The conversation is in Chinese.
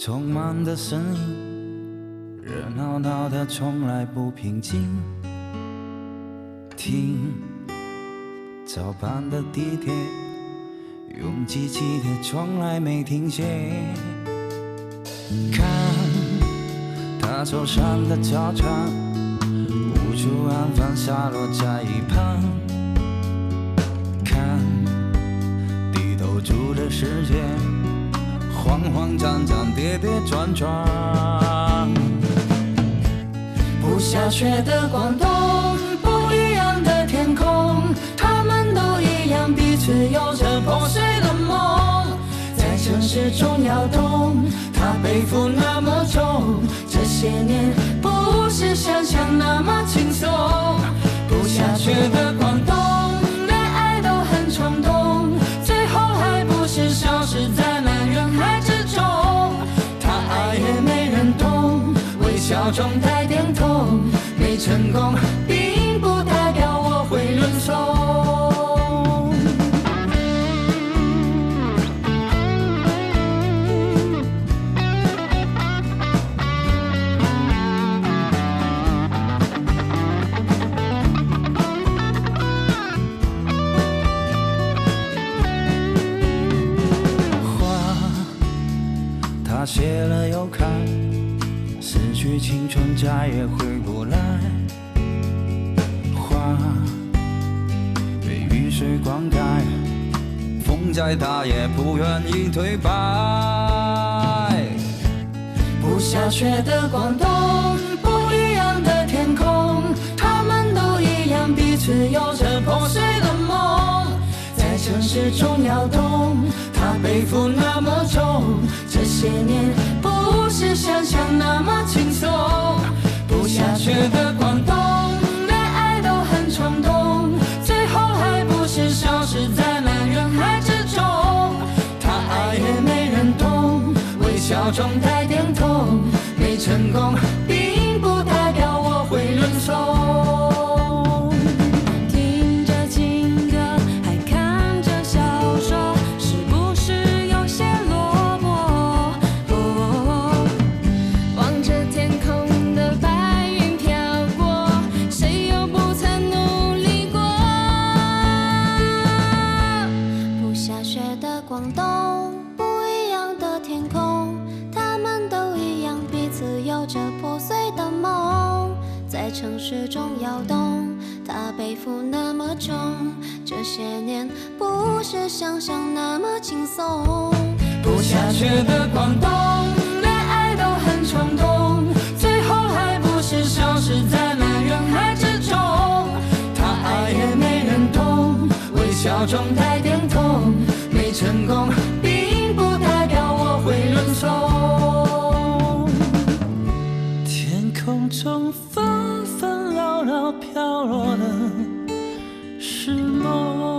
充满的声音，热闹闹的从来不平静。听早班的地铁，拥挤挤的从来没停歇。看他走上的操场，无处安放洒落在一旁。看低头族的世界，慌慌张张，跌跌撞撞。不下雪的广东，不一样的天空，他们都一样，彼此有着破碎的梦，在城市中摇动，它背负那么重，这些年不是想象那么轻松。不下雪的广东，连爱都很冲动，最后还不是消失在那人海之中。他爱也没人懂，微笑中带点痛，没成功并不代表我会认怂。他写了又看，失去青春再也回不来。花被雨水灌溉，风再大也不愿意退败。不下雪的广东，不一样的天空，他们都一样，彼此有着破碎的梦，在城市中摇动，它背负那么重，这些年不是想象那么轻松。不下雪的广东，连爱都很冲动，最后还不是消失在那人海之中。他爱也没人懂，微笑中带点痛，没成功并不代表我会认怂。听着情歌，还看着小说，是不是有些落寞？望着天空的白云飘过，谁又不曾努力过？不下雪的广东，不一样的天空，他们都一样，彼此有着破碎的梦，在城市中摇动，它背负那么重，这些年不是想象那么轻松。不下雪的广东，连爱都很冲动，最后还不是消失在那人海之中。他爱也没人懂，微笑中带点痛，没成功并不代表我会认怂。天空中纷纷扰扰飘落的是梦。